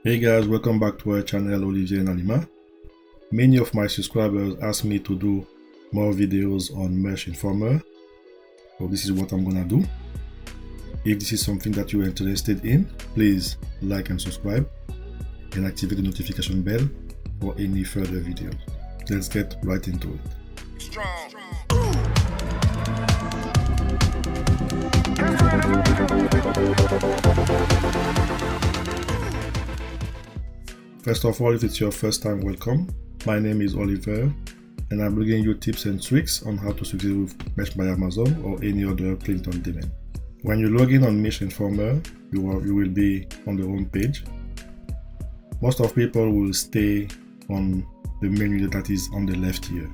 Hey guys, welcome back to our channel Olivier and Alima. Many of my subscribers asked me to do more videos on Mesh Informer, so this is what I'm gonna do. If this is something that you're interested in, please like and subscribe and activate the notification bell for any further videos. Let's get right into it. Strong. First of all, if it's your first time, welcome. My name is Oliver and I'm bringing you tips and tricks on how to succeed with Mesh by Amazon or any other print on demand. When you log in on Mesh Informer, you will be on the home page. Most of people will stay on the menu that is on the left here.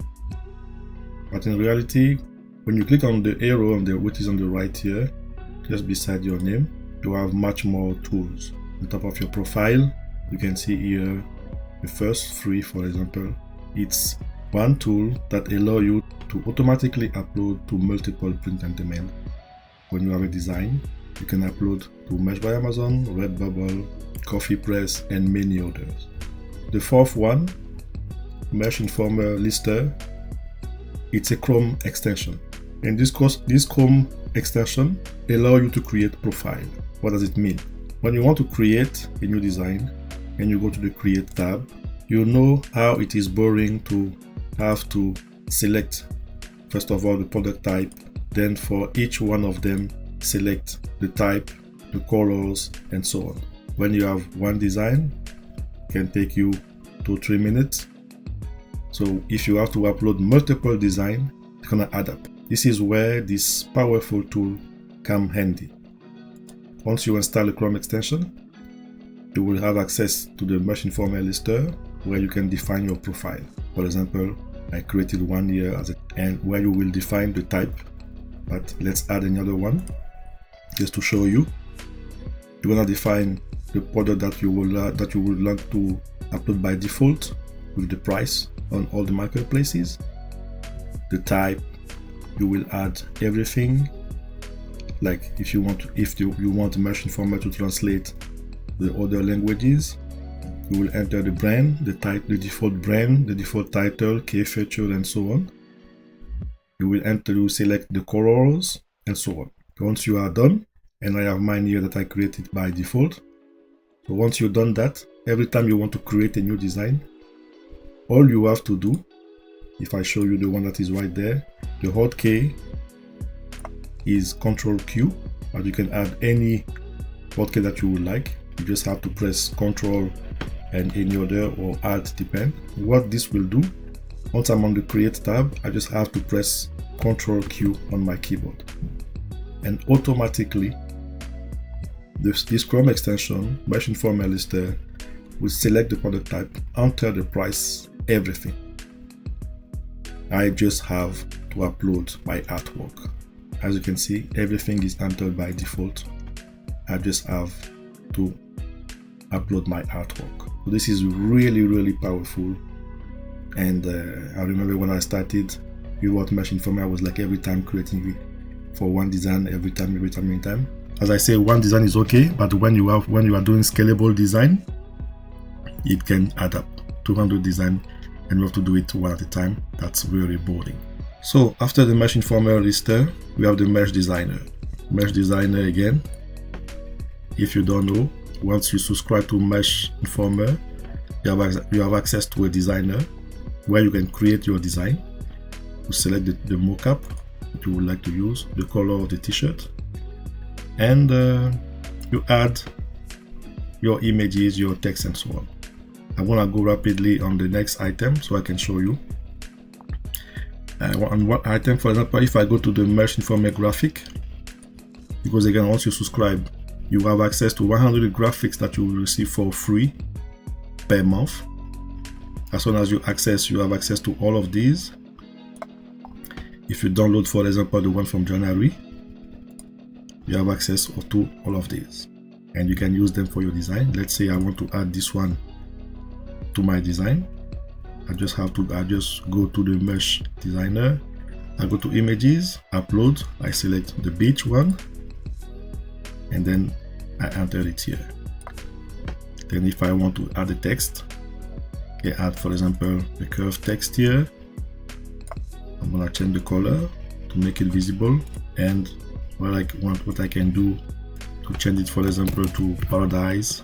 But in reality, when you click on the arrow which is on the right here, just beside your name, you have much more tools. On top of your profile, you can see here the first three, for example. It's one tool that allows you to automatically upload to multiple print on demand. When you have a design, you can upload to Mesh by Amazon, Redbubble, Coffee Press, and many others. The fourth one, Mesh Informer Lister, it's a Chrome extension. And this Chrome extension allows you to create profile. What does it mean? When you want to create a new design and you go to the Create tab, you know how it is boring to have to select, first of all, the product type, then for each one of them, select the type, the colors, and so on. When you have one design, it can take you 2-3 minutes. So if you have to upload multiple designs, it's gonna add up. This is where this powerful tool comes handy. Once you install the Chrome extension, you will have access to the Mesh Informer Lister where you can define your profile. For example, I created one here and where you will define the type, but let's add another one just to show you. You're gonna define the product that you would like to upload by default with the price on all the marketplaces. The type, you will add everything. Like if you want Mesh Informer to translate the other languages, you will enter the brand, the default brand, the default title, key feature, and so on. You select the colors and so on. Once you are done, and I have mine here that I created by default. So once you've done that, every time you want to create a new design, all you have to do, if I show you the one that is right there, the hotkey is Ctrl+Q, but you can add any hotkey that you would like. You just have to press Ctrl and any other or Alt, depend. What this will do, once I'm on the Create tab, I just have to press Ctrl+Q on my keyboard. And automatically, this Chrome extension, Mesh Informer Lister, will select the product type, enter the price, everything. I just have to upload my artwork. As you can see, everything is entered by default. I just have to upload my artwork. So this is really powerful. And I remember when I started with Mesh Informer, I was like every time creating for one design, every time. As I say, one design is okay, but when you are doing scalable design, it can add up 200 design, and you have to do it one at a time. That's very boring. So after the Mesh Informer Lister, we have the Mesh Designer. Mesh Designer again. If you don't know, once you subscribe to Mesh Informer, you have access to a designer where you can create your design. You select the mockup that you would like to use, the color of the t-shirt, and you add your images, your text, and so on. I'm gonna go rapidly on the next item so I can show you. On one item, for example, if I go to the Mesh Informer graphic, because again, once you subscribe, you have access to 100 graphics that you will receive for free per month. As soon as you have access to all of these. If you download, for example, the one from January, you have access to all of these, and you can use them for your design. Let's say I want to add this one to my design. I just go to the Mesh Designer, I go to Images, Upload, I select the beach one, and then I enter it here. Then if I want to add a text, okay, add for example the curve text here. I'm gonna change the color to make it visible, and what I can do to change it, for example, to paradise.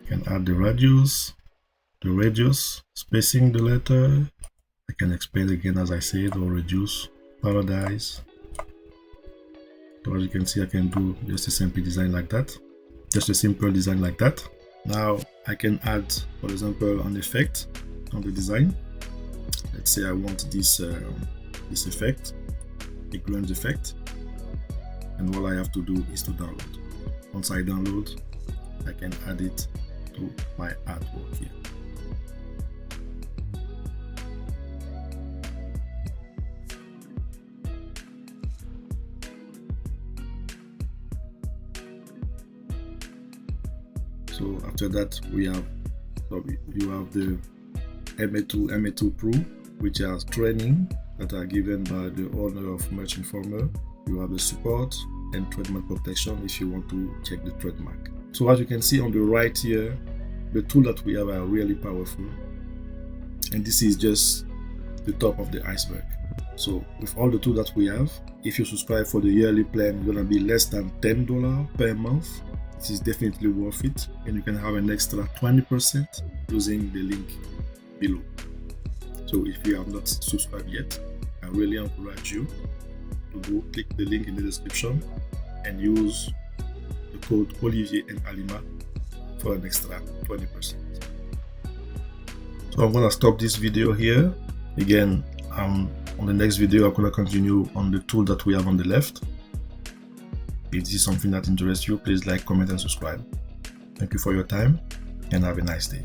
I can add the radius, spacing the letter. I can expand again as I said, or reduce paradise. So as you can see, I can do just a simple design like that. Now I can add, for example, an effect on the design. Let's say I want this effect, a grunge effect, and all I have to do is to download. Once I download, I can add it to my artwork here. So after that, you have the 𝗘𝗫𝗏 Pro, which are training that are given by the owner of Merch Informer. You have the support and trademark protection if you want to check the trademark. So as you can see on the right here, the tools that we have are really powerful, and this is just the top of the iceberg. So with all the tools that we have, if you subscribe for the yearly plan, it's gonna be less than $10 per month. It is definitely worth it, and you can have an extra 20% using the link below. So if you have not subscribed yet, I really encourage you to go click the link in the description and use the code Olivier and Alima for an extra 20%. So I'm gonna stop this video here. Again, on the next video, I'm gonna continue on the tool that we have on the left. If this is something that interests you, please like, comment, and subscribe. Thank you for your time, and have a nice day.